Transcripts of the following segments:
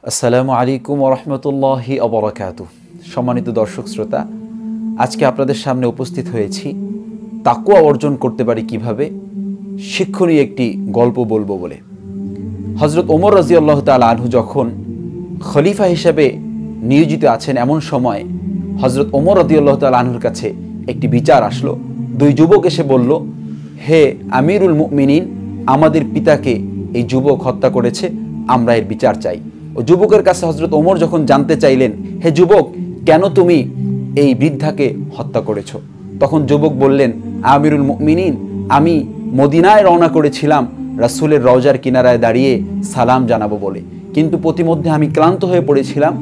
আসসালামু আলাইকুম ওয়া রাহমাতুল্লাহি ওয়া বারাকাতুহু। সম্মানিত দর্শক শ্রোতা, আজকে আপনাদের সামনে উপস্থিত হয়েছি তাকওয়া অর্জন করতে পারি কিভাবে, শিক্ষণীয় একটি গল্প বলবো বলে। হযরত ওমর রাদিয়াল্লাহু তাআলা আনহু যখন খলিফা হিসেবে নিয়োজিত আছেন, এমন সময় হযরত ওমর রাদিয়াল্লাহু তাআলা আনহুর কাছে একটি বিচার আসলো। দুই যুবক এসে বলল, হে আমিরুল মুমিনিন, আমাদের পিতাকে এই যুবক হত্যা করেছে, আমরা এর বিচার চাই। ও যুবকের কাছে হযরত ওমর যখন জানতে চাইলেন, হে যুবক, কেন তুমি এই বৃদ্ধাকে হত্যা করেছো? তখন যুবক বললেন, আমিরুল মুমিনিন, আমি মদিনায় রওনা করেছিলাম রাসূলের রওজার কিনারায় দাঁড়িয়ে সালাম জানাবো বলে, কিন্তু প্রতিমধ্যে আমি ক্লান্ত হয়ে পড়েছিলাম।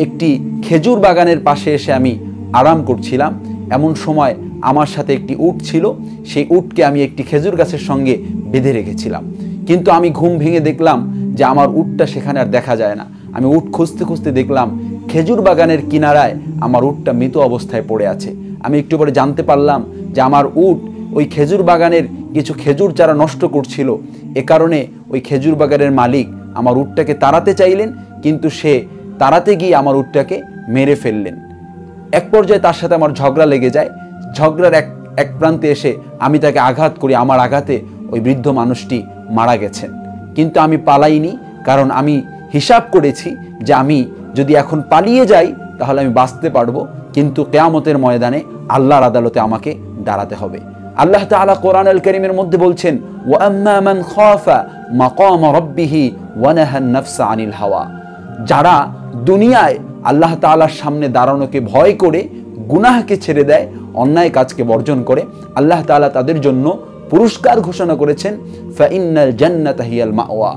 একটি খেজুর বাগানের পাশে এসে আমি আরাম করছিলাম। এমন সময় আমার সাথে একটি উট ছিল, সেই উটকে আমি একটি খেজুর গাছের সঙ্গে বেঁধে রেখেছিলাম। কিন্তু আমি ঘুম ভেঙে দেখলাম যে আমার উটটা সেখানে আর দেখা যায় না। আমি উট খুঁজতে খুঁজতে দেখলাম খেজুর বাগানের কিনারায় আমার উটটা মৃত অবস্থায় পড়ে আছে। আমি একটু পরে জানতে পারলাম যে আমার উট ওই খেজুর বাগানের কিছু খেজুর চারা নষ্ট করছিল। এ কারণে ওই খেজুর বাগানের মালিক আমার উটটাকে তাড়াতে চাইলেন, কিন্তু সে তাড়াতে গিয়ে আমার উটটাকে মেরে ফেললেন। এক পর্যায়ে তার সাথে আমার ঝগড়া লেগে যায়। ঝগড়ার এক প্রান্তে এসে আমি তাকে আঘাত করি। আমার আঘাতে ওই বৃদ্ধ মানুষটি মারা গেছেন। কিন্তু আমি পালাইনি, কারণ আমি হিসাব করেছি যে আমি যদি এখন পালিয়ে যাই তাহলে আমি বাঁচতে পারবো, কিন্তু কিয়ামতের ময়দানে আল্লাহর আদালতে আমাকে দাঁড়াতে হবে। আল্লাহ তাআলা কোরআনুল কারীমের মধ্যে বলছেন, ওয়া আম্মা মান খাফা মাকাম রাব্বিহি ওয়া নাহান নাফসা আনিল হাওয়া। যারা দুনিয়ায় আল্লাহ তাআলার সামনে দাঁড়ানোকে ভয় করে গুনাহকে ছেড়ে দেয়, অন্যায় কাজকে বর্জন করে, আল্লাহ তাআলা তাদের জন্য পুরস্কার ঘোষণা করেছেন, ফাইন্নাল জান্নাতা হিয়াল মাওয়া,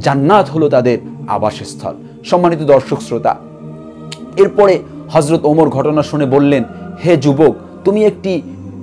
জান্নাত হলো তাদের আবাসস্থল। সম্মানিত দর্শক শ্রোতা, এরপরে হযরত ওমর ঘটনা শুনে বললেন, হে যুবক, তুমি একটি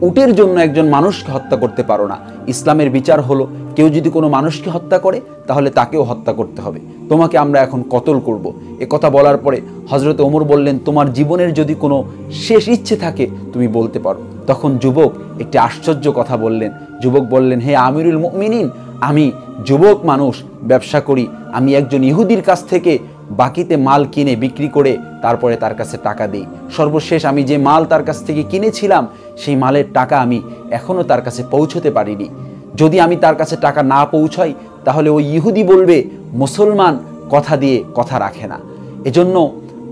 উটের জন্য একজন মানুষকে হত্যা করতে পারো না। ইসলামের বিচার হলো, কেউ যদি কোনো মানুষকে হত্যা করে তাহলে তাকেও হত্যা করতে হবে। তোমাকে আমরা এখন কতল করব। এ কথা বলার পরে হযরত ওমর বললেন, তোমার জীবনের যদি কোনো শেষ ইচ্ছে থাকে তুমি বলতে পারো। তখন যুবক একটি আশ্চর্য কথা বললেন। যুবক বললেন, হে আমিরুল মুমিনিন, আমি যুবক মানুষ, ব্যবসা করি। আমি একজন ইহুদির কাছ থেকে বাকিতে মাল কিনে বিক্রি করে তারপরে তার কাছে টাকা দিই। সর্বশেষ আমি যে মাল তার কাছ থেকে কিনেছিলাম সেই মালের টাকা আমি এখনও তার কাছে পৌঁছতে পারিনি। যদি আমি তার কাছে টাকা না পৌঁছাই তাহলে ওই ইহুদি বলবে মুসলমান কথা দিয়ে কথা রাখে না। এজন্য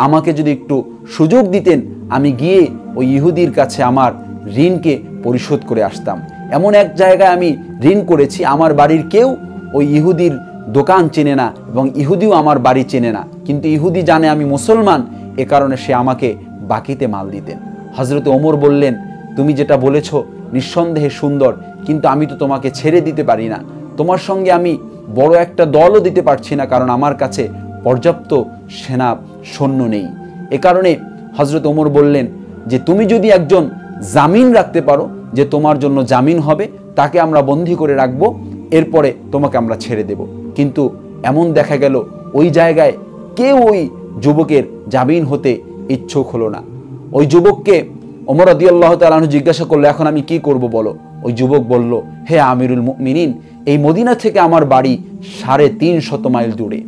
আমাকে যদি একটু সুযোগ দিতেন, আমি গিয়ে ওই ইহুদির কাছে আমার ঋণকে পরিশোধ করে আসতাম। এমন এক জায়গায় আমি ঋণ করেছি, আমার বাড়ির কেউ ওই ইহুদির দোকান চেনে না এবং ইহুদিও আমার বাড়ি চেনে না, কিন্তু ইহুদি জানে আমি মুসলমান, এ কারণে সে আমাকে বাকিতে মাল দিতেন। হযরত ওমর বললেন, তুমি যেটা বলেছ নিঃসন্দেহে সুন্দর, কিন্তু আমি তো তোমাকে ছেড়ে দিতে পারি না। তোমার সঙ্গে আমি বড় একটা দলও দিতে পারছি না, কারণ আমার কাছে পর্যাপ্ত সেনা সৈন্য নেই। এ কারণে হযরত ওমর বললেন যে তুমি যদি একজন জামিন রাখতে পারো যে তোমার জন্য জামিন হবে, তাকে আমরা বন্দী করে রাখবো, এরপরে তোমাকে আমরা ছেড়ে দেব। কিন্তু এমন দেখা গেল ওই জায়গায় কেউ ওই যুবকের জামিন হতে ইচ্ছুক হলো না। ওই যুবককে ওমর রাদিয়াল্লাহু তাআলা আনহু জিজ্ঞাসা করলো, এখন আমি কি করব বলো? ওই যুবক বলল, হে আমিরুল মুমিনিন, এই মদিনা থেকে আমার বাড়ি 350 মাইল দূরে।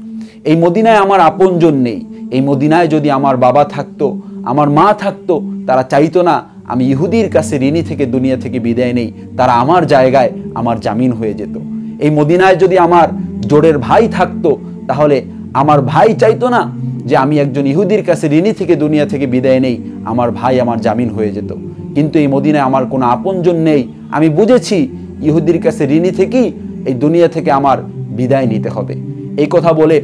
এই মদিনায় আমার আপনজন নেই। এই মদিনায় যদি আমার বাবা থাকতো, আমার মা থাকতো, তারা চাইতো না আমি ইহুদির কাছে ঋণী থেকে দুনিয়া থেকে বিদায় নেই, তারা আমার জায়গায় আমার জামিন হয়ে যেত। এই মদিনায় যদি আমার জোড়ের ভাই থাকতো, তাহলে আমার ভাই চাইতো না যে আমি একজন ইহুদির কাছে ঋণী থেকে দুনিয়া থেকে বিদায় নেই, আমার ভাই আমার জামিন হয়ে যেত। কিন্তু এই মদিনায় আমার কোনো আপনজন নেই। আমি বুঝেছি ইহুদির কাছে ঋণী থেকেই এই দুনিয়া থেকে আমার বিদায় নিতে হবে। এই কথা বলে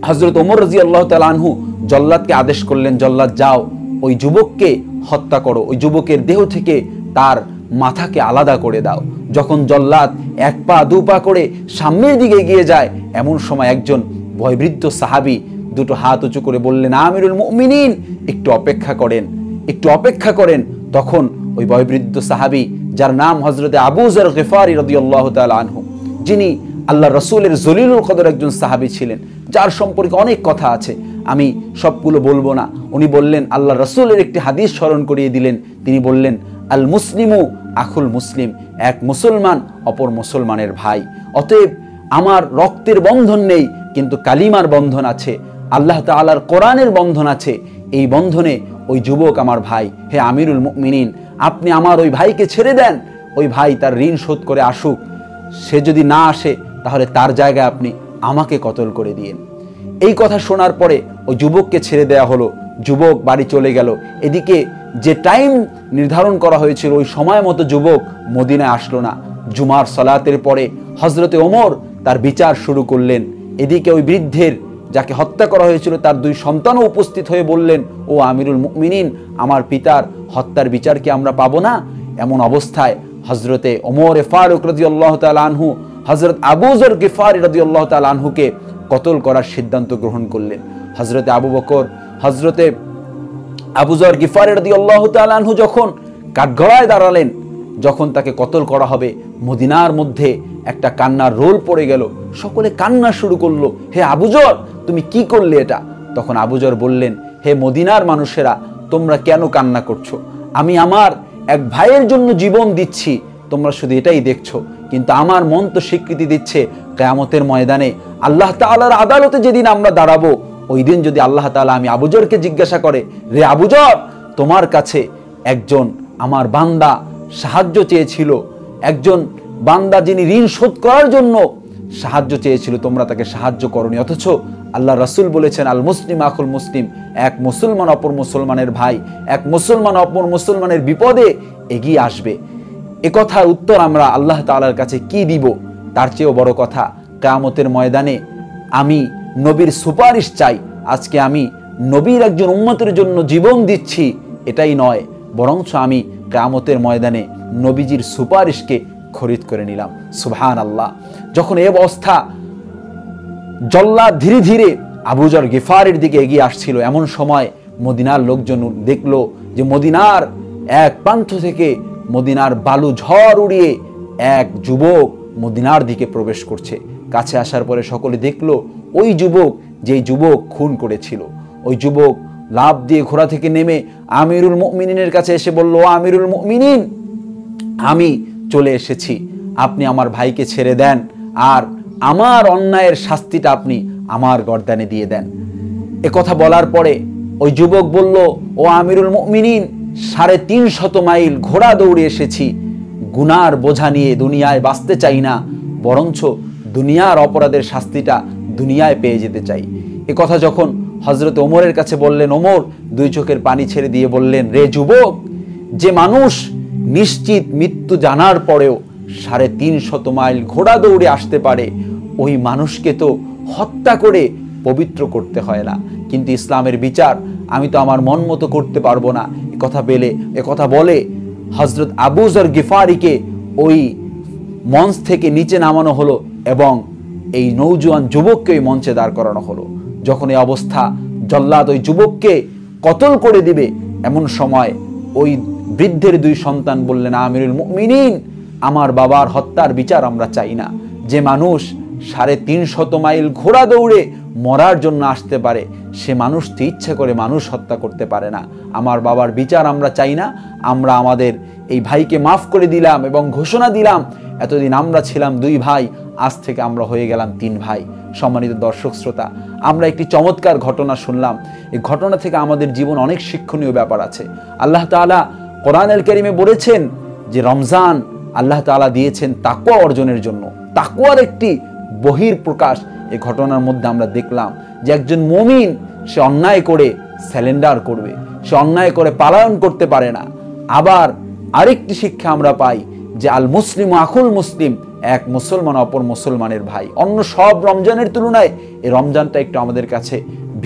হযরত ওমর রাদিয়াল্লাহু তাআলা আনহু জল্লাদকে আদেশ করলেন, জল্লাদ যাও, ওই যুবককে হত্যা করো, ওই যুবকের দেহ থেকে তার মাথাকে আলাদা করে দাও। যখন জল্লাদ 1 পা 2 পা করে সামনের দিকে এগিয়ে যায়, এমন সময় একজন বয়োবৃদ্ধ সাহাবী দুটো হাত উঁচু করে বললেন, আমিরুল মুমিনিন, একটু অপেক্ষা করেন, একটু অপেক্ষা করেন। তখন ওই বয়োবৃদ্ধ সাহাবী, যার নাম হযরতে আবু যর গিফারি রাদিয়াল্লাহু তাআলা আনহু, যিনি আল্লাহ রাসূলের জলিলুল কদর একজন সাহাবী ছিলেন, যার সম্পর্কে অনেক কথা আছে, আমি সবগুলো বলবো না। উনি বললেন, আল্লাহ রাসূলের একটি হাদিস স্মরণ করিয়ে দিলেন। তিনি বললেন, আল মুসলিমু আখুল মুসলিম, এক মুসলমান অপর মুসলমানের ভাই। অতএব আমার রক্তের বন্ধন নেই, কিন্তু কালিমার বন্ধন আছে। আল্লাহ তাআলার কোরআনের বন্ধন আছে, এই বন্ধনে ওই যুবক আমার ভাই, হে আমিরুল মুমিনিন, আপনি আমার ওই ভাইকে ছেড়ে দেন, ওই ভাই তার ঋণ শোধ করে আসুক, সে যদি না আসে তাহলে তার জায়গায় আপনি আমাকে কতল করে দিয়েন। এই কথা শোনার পরে ওই যুবককে ছেড়ে দেয়া হলো, যুবক বাড়ি চলে গেল। এদিকে যে টাইম নির্ধারণ করা হয়েছিল ওই সময় মতো যুবক মদিনায় আসলো না। জুমার সালাতের পরে হযরতে ওমর তার বিচার শুরু করলেন। এদিকে ওই বৃদ্ধের যাকে হত্যা করা হয়েছিল তার দুই সন্তানও উপস্থিত হয়ে বললেন, ও আমিরুল মুমিনিন, আমার পিতার হত্যার বিচার কি আমরা পাবো না? এমন অবস্থায় হযরতে ওমর ফারুক রাদিয়াল্লাহু তাআলা আনহু হযরত আবু যর গিফারি রাদিয়াল্লাহু তাআলা আনহুকে কতল করার সিদ্ধান্ত গ্রহণ করলেন। হযরতে আবু বকর, হযরতে আবু যর গিফারি রাদিয়াল্লাহু তাআলা আনহু যখন কাঠগড়ায় দাঁড়ালেন, যখন তাকে কতল করা হবে, মদিনার মধ্যে একটা কান্নার রোল পড়ে গেল। সকলে কান্না শুরু করলো, হে আবু যর, তুমি কি করলে এটা? তখন আবু যর বললেন, হে মদিনার মানুষেরা, তোমরা কেন কান্না করছো? আমি আমার এক ভাইয়ের জন্য জীবন দিচ্ছি, তোমরা শুধু এটাই দেখছো, কিন্তু আমার মন তো স্বীকৃতি দিচ্ছে কিয়ামতের ময়দানে আল্লাহ তাআলার আদালতে যেদিন আমরা দাঁড়াবো, ওই দিন যদি আল্লাহ তাআলা আমি আবু যরকে জিজ্ঞাসা করে, রে আবু যর, তোমার কাছে একজন আমার বান্দা সাহায্য চেয়েছিল, একজন বান্দা যিনি ঋণ শোধ করার জন্য সাহায্য চেয়েছিল, তোমরা তাকে সাহায্য করনি, অথচ আল্লাহ রাসূল বলেছেন, আল মুসলিম আখুল মুসলিম, এক মুসলমান অপর মুসলমানের ভাই, এক মুসলমান অপর মুসলমানের বিপদে এগিয়ে আসবে। এ কথার উত্তর আমরা আল্লাহ তাআলার কাছে কি দিব? তার চেয়েও বড় কথা, কিয়ামতের ময়দানে আমি নবীর সুপারিশ চাই। আজকে আমি নবীর একজন উম্মতের জন্য জীবন দিচ্ছি, এটাই নয়, বরঞ্চ আমি কিয়ামতের ময়দানে নবীজির সুপারিশকে খরিদ করে নিলাম। সুবহানাল্লাহ। যখন এই অবস্থা, জল্লাদ ধীরে ধীরে আবু যর গিফারির দিকে এগিয়ে আসছিল, এমন সময় মদিনার লোকজন দেখলো যে মদিনার এক প্রান্ত থেকে মদিনার বালু ঝড় উড়িয়ে এক যুবক মদিনার দিকে প্রবেশ করছে। কাছে আসার পরে সকলে দেখলো ওই যুবক, যেই যুবক খুন করেছিল। ওই যুবক লাফ দিয়ে ঘোড়া থেকে নেমে আমিরুল মুমিনিনের কাছে এসে বলল, ও আমিরুল মুমিনিন, আমি চলে এসেছি, আপনি আমার ভাইকে ছেড়ে দেন, আর আমার অন্যায়ের শাস্তিটা আপনি আমার গর্দানে দিয়ে দেন। এ কথা বলার পরে ওই যুবক বলল, ও আমিরুল মুমিনিন, 350 মাইল ঘোড়া দৌড়ে এসেছি, গুনার বোঝা নিয়ে দুনিয়ায় বাঁচতে চাই না, বরঞ্চ দুনিয়ার অপরাধের শাস্তিটা দুনিয়ায় পেয়ে যেতে চাই। এ কথা যখন হযরত ওমরের কাছে বললেন, ওমর দুই চোখের পানি ছেড়ে দিয়ে বললেন, রে যুবক, যে মানুষ নিশ্চিত মৃত্যু জানার পরেও 350 মাইল ঘোড়া দৌড়ে আসতে পারে, ওই মানুষকে তো হত্যা করে পবিত্র করতে হয় না, কিন্তু ইসলামের বিচার আমি তো আমার মন মতো করতে পারবো না। এ কথা বলে হযরত আবু যর গিফারিকে ওই মঞ্চ থেকে নিচে নামানো হলো এবং এই নওজোয়ান যুবককে ওই মঞ্চে দাঁড় করানো হলো। যখন এই অবস্থা, জল্লাদ ওই যুবককে কতল করে দিবে, এমন সময় ওই বৃদ্ধের দুই সন্তান বললেন, আমিরুল মুমিনিন, আমার বাবার হত্যার বিচার আমরা চাই না। যে মানুষ 350 মাইল ঘোড়া দৌড়ে মরার জন্য আসতে পারে, সে মানুষ তো ইচ্ছা করে মানুষ হত্যা করতে পারে না। আমার বাবার বিচার আমরা চাই না, আমরা আমাদের এই ভাইকে মাফ করে দিলাম এবং ঘোষণা দিলাম, এতদিন আমরা ছিলাম 2 ভাই, আজ থেকে আমরা হয়ে গেলাম 3 ভাই। সম্মানিত দর্শক শ্রোতা, আমরা একটি চমৎকার ঘটনা শুনলাম। এই ঘটনা থেকে আমাদের জীবন অনেক শিক্ষণীয় ব্যাপার আছে। আল্লাহ তাআলা কোরআনুল কারীমে বলেছেন যে রমজান আল্লাহ তাআলা দিয়েছেন তাকওয়া অর্জনের জন্য। তাকওয়ার একটি বহির প্রকাশ এই ঘটনার মধ্যে আমরা দেখলাম যে একজন মুমিন, সে অন্যায় করে স্যালেন্ডার করবে, সে অন্যায় করে পালায়ন করতে পারে না। আবার আরেকটি শিক্ষা আমরা পাই যে আল মুসলিম আখুল মুসলিম, এক মুসলমান অপর মুসলমানের ভাই। অন্য সব রমজানের তুলনায় এই রমজানটা একটু আমাদের কাছে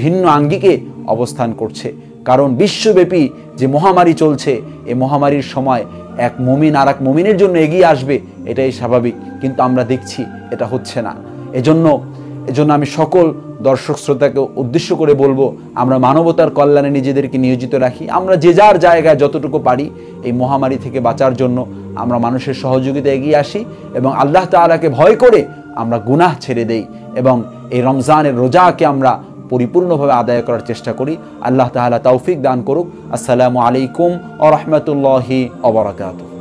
ভিন্ন আঙ্গিকে অবস্থান করছে, কারণ বিশ্বব্যাপী যে মহামারী চলছে, এই মহামারীর সময় এক মুমিন আর এক মুমিনের জন্য এগিয়ে আসবে, এটাই স্বাভাবিক, কিন্তু আমরা দেখছি এটা হচ্ছে না। এজন্য আমি সকল দর্শক শ্রোতাকে উদ্দেশ্য করে বলবো, আমরা মানবতার কল্যাণে নিজেদেরকে নিয়োজিত রাখি। আমরা যে যার জায়গায় যতটুকু পারি এই মহামারী থেকে বাঁচার জন্য আমরা মানুষের সহযোগিতা এগিয়ে আসি এবং আল্লাহ তাআলাকে ভয় করে আমরা গুনাহ ছেড়ে দেই এবং এই রমজানের রোজাকে আমরা পরিপূর্ণভাবে আদায় করার চেষ্টা করি। আল্লাহ তাআলা তৌফিক দান করুক। আসসালামু আলাইকুম ওয়া রাহমাতুল্লাহি ওয়া বারাকাতুহু।